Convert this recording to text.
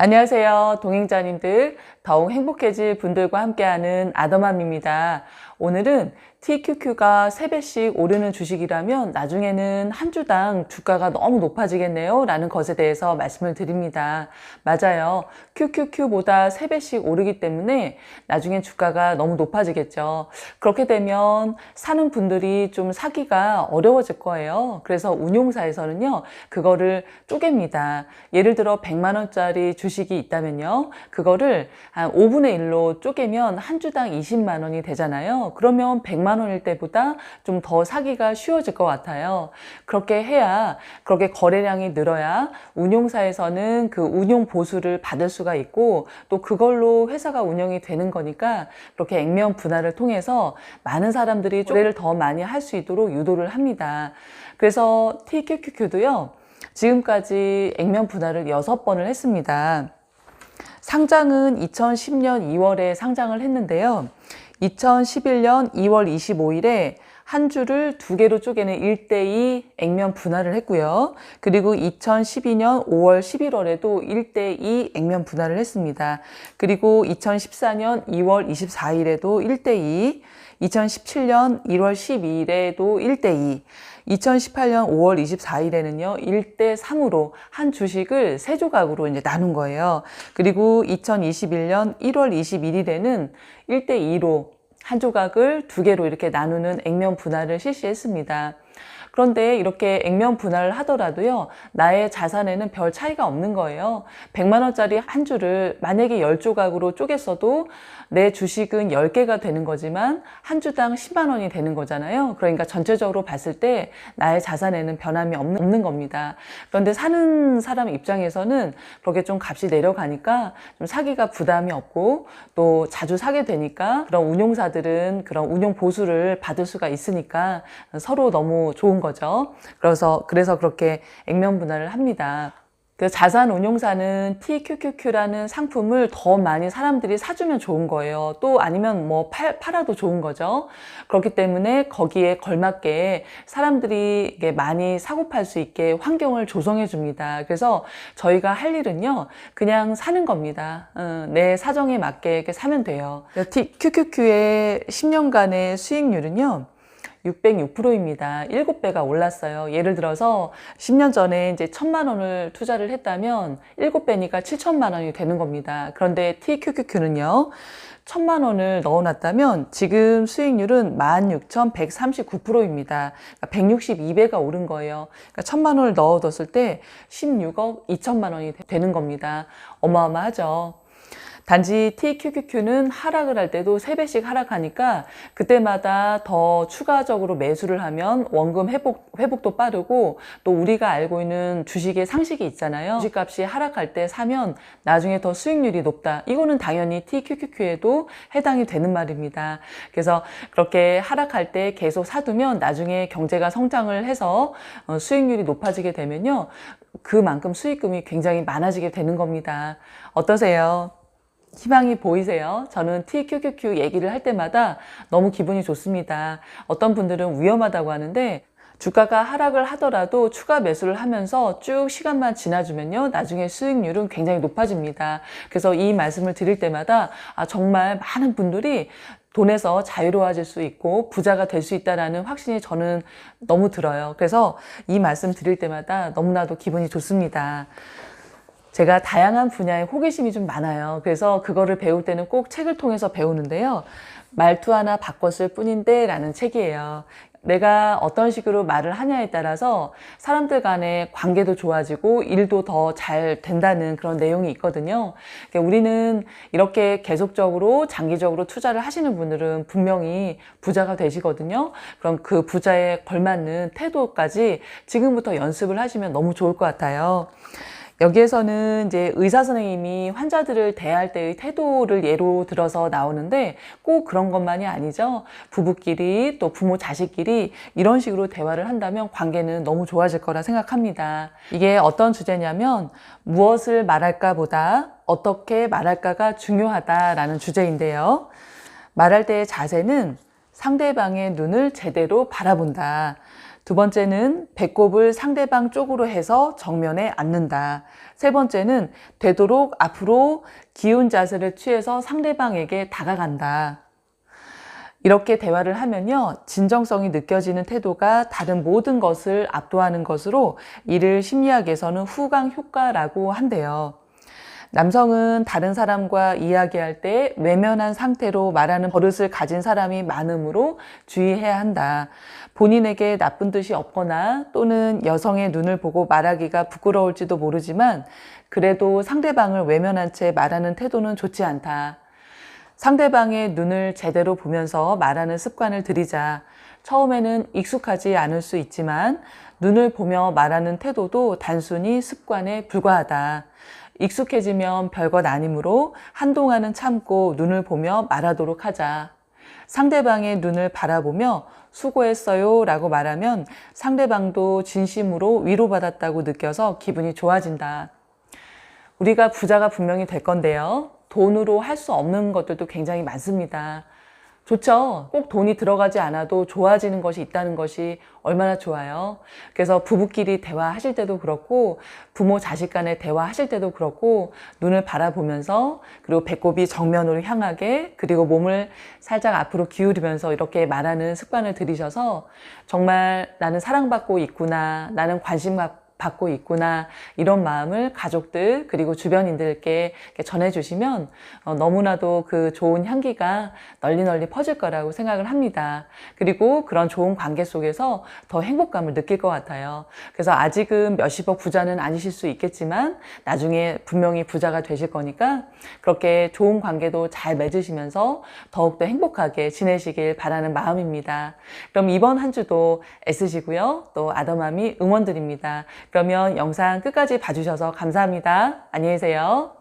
안녕하세요. 동행자님들, 더욱 행복해질 분들과 함께하는 아더맘입니다. 오늘은 TQQ가 3배씩 오르는 주식이라면 나중에는 한 주당 주가가 너무 높아지겠네요 라는 것에 대해서 말씀을 드립니다. 맞아요. QQQ보다 3배씩 오르기 때문에 나중에 주가가 너무 높아지겠죠. 그렇게 되면 사는 분들이 좀 사기가 어려워질 거예요. 그래서 운용사에서는요, 그거를 쪼갭니다. 예를 들어 100만 원짜리 주식이 있다면요, 그거를 한 5분의 1로 쪼개면 한 주당 20만 원이 되잖아요. 그러면 100만 원일 때보다 좀 더 사기가 쉬워질 것 같아요. 그렇게 해야, 그렇게 거래량이 늘어야 운용사에서는 그 운용 보수를 받을 수가 있고, 또 그걸로 회사가 운영이 되는 거니까 그렇게 액면 분할을 통해서 많은 사람들이 거래를 더 많이 할 수 있도록 유도를 합니다. 그래서 TQQQ도요, 지금까지 액면 분할을 6번을 했습니다. 상장은 2010년 2월에 상장을 했는데요. 2011년 2월 25일에 한 주를 2개로 쪼개는 1대2 액면 분할을 했고요. 그리고 2012년 5월 11월에도 1대2 액면 분할을 했습니다. 그리고 2014년 2월 24일에도 1대2, 2017년 1월 12일에도 1대2, 2018년 5월 24일에는요, 1대3으로 한 주식을 3조각으로 이제 나눈 거예요. 그리고 2021년 1월 21일에는 1대2로 한 조각을 2개로 이렇게 나누는 액면 분할을 실시했습니다. 그런데 이렇게 액면 분할을 하더라도요, 나의 자산에는 별 차이가 없는 거예요. 100만 원짜리 한 주를 만약에 10조각으로 쪼갰어도 내 주식은 10개가 되는 거지만 한 주당 10만 원이 되는 거잖아요. 그러니까 전체적으로 봤을 때 나의 자산에는 변함이 없는 겁니다. 그런데 사는 사람 입장에서는 그렇게 좀 값이 내려가니까 좀 사기가 부담이 없고, 또 자주 사게 되니까 그런 운용사들은 그런 운용 보수를 받을 수가 있으니까 서로 너무 좋은 거죠. 그래서 그렇게 액면 분할을 합니다. 그 자산운용사는 TQQQ라는 상품을 더 많이 사람들이 사주면 좋은 거예요. 또 아니면 뭐 팔아도 좋은 거죠. 그렇기 때문에 거기에 걸맞게 사람들이 많이 사고 팔 수 있게 환경을 조성해 줍니다. 그래서 저희가 할 일은요, 그냥 사는 겁니다. 내 사정에 맞게 이렇게 사면 돼요. TQQQ의 10년간의 수익률은요, 606%입니다. 7배가 올랐어요. 예를 들어서 10년 전에 이제 1,000만 원을 투자를 했다면 7배니까 7천만 원이 되는 겁니다. 그런데 TQQQ는요, 1,000만 원을 넣어놨다면 지금 수익률은 16,139%입니다. 그러니까 162배가 오른 거예요. 그러니까 1,000만 원을 넣어뒀을 때 16억 2천만 원이 되는 겁니다. 어마어마하죠. 단지 TQQQ는 하락을 할 때도 3배씩 하락하니까 그때마다 더 추가적으로 매수를 하면 원금 회복도 빠르고, 또 우리가 알고 있는 주식의 상식이 있잖아요. 주식값이 하락할 때 사면 나중에 더 수익률이 높다. 이거는 당연히 TQQQ에도 해당이 되는 말입니다. 그래서 그렇게 하락할 때 계속 사두면 나중에 경제가 성장을 해서 수익률이 높아지게 되면요, 그만큼 수익금이 굉장히 많아지게 되는 겁니다. 어떠세요? 희망이 보이세요? 저는 TQQQ 얘기를 할 때마다 너무 기분이 좋습니다. 어떤 분들은 위험하다고 하는데, 주가가 하락을 하더라도 추가 매수를 하면서 쭉 시간만 지나주면요, 나중에 수익률은 굉장히 높아집니다. 그래서 이 말씀을 드릴 때마다 정말 많은 분들이 돈에서 자유로워질 수 있고 부자가 될 수 있다는 확신이 저는 너무 들어요. 그래서 이 말씀 드릴 때마다 너무나도 기분이 좋습니다. 제가 다양한 분야에 호기심이 좀 많아요. 그래서 그거를 배울 때는 꼭 책을 통해서 배우는데요. 말투 하나 바꿨을 뿐인데 라는 책이에요. 내가 어떤 식으로 말을 하냐에 따라서 사람들 간의 관계도 좋아지고 일도 더 잘 된다는 그런 내용이 있거든요. 그러니까 우리는 이렇게 계속적으로 장기적으로 투자를 하시는 분들은 분명히 부자가 되시거든요. 그럼 그 부자에 걸맞는 태도까지 지금부터 연습을 하시면 너무 좋을 것 같아요. 여기에서는 이제 의사 선생님이 환자들을 대할 때의 태도를 예로 들어서 나오는데, 꼭 그런 것만이 아니죠. 부부끼리 또 부모 자식끼리 이런 식으로 대화를 한다면 관계는 너무 좋아질 거라 생각합니다. 이게 어떤 주제냐면, 무엇을 말할까 보다 어떻게 말할까가 중요하다라는 주제인데요. 말할 때의 자세는 상대방의 눈을 제대로 바라본다. 두 번째는 배꼽을 상대방 쪽으로 해서 정면에 앉는다. 세 번째는 되도록 앞으로 기운 자세를 취해서 상대방에게 다가간다. 이렇게 대화를 하면요, 진정성이 느껴지는 태도가 다른 모든 것을 압도하는 것으로 이를 심리학에서는 후광 효과라고 한대요. 남성은 다른 사람과 이야기할 때 외면한 상태로 말하는 버릇을 가진 사람이 많으므로 주의해야 한다. 본인에게 나쁜 뜻이 없거나 또는 여성의 눈을 보고 말하기가 부끄러울지도 모르지만 그래도 상대방을 외면한 채 말하는 태도는 좋지 않다. 상대방의 눈을 제대로 보면서 말하는 습관을 들이자. 처음에는 익숙하지 않을 수 있지만 눈을 보며 말하는 태도도 단순히 습관에 불과하다. 익숙해지면 별것 아니므로 한동안은 참고 눈을 보며 말하도록 하자. 상대방의 눈을 바라보며 수고했어요 라고 말하면 상대방도 진심으로 위로받았다고 느껴서 기분이 좋아진다. 우리가 부자가 분명히 될 건데요. 돈으로 할 수 없는 것들도 굉장히 많습니다. 좋죠. 꼭 돈이 들어가지 않아도 좋아지는 것이 있다는 것이 얼마나 좋아요. 그래서 부부끼리 대화하실 때도 그렇고 부모 자식 간에 대화하실 때도 그렇고 눈을 바라보면서 그리고 배꼽이 정면으로 향하게 그리고 몸을 살짝 앞으로 기울이면서 이렇게 말하는 습관을 들이셔서 정말 나는 사랑받고 있구나, 나는 관심 받고 있구나, 이런 마음을 가족들 그리고 주변인들께 전해주시면 너무나도 그 좋은 향기가 널리 퍼질 거라고 생각을 합니다. 그리고 그런 좋은 관계 속에서 더 행복감을 느낄 것 같아요. 그래서 아직은 몇십억 부자는 아니실 수 있겠지만 나중에 분명히 부자가 되실 거니까 그렇게 좋은 관계도 잘 맺으시면서 더욱더 행복하게 지내시길 바라는 마음입니다. 그럼 이번 한 주도 애쓰시고요. 또 아더맘이 응원드립니다. 그러면 영상 끝까지 봐주셔서 감사합니다. 안녕히 계세요.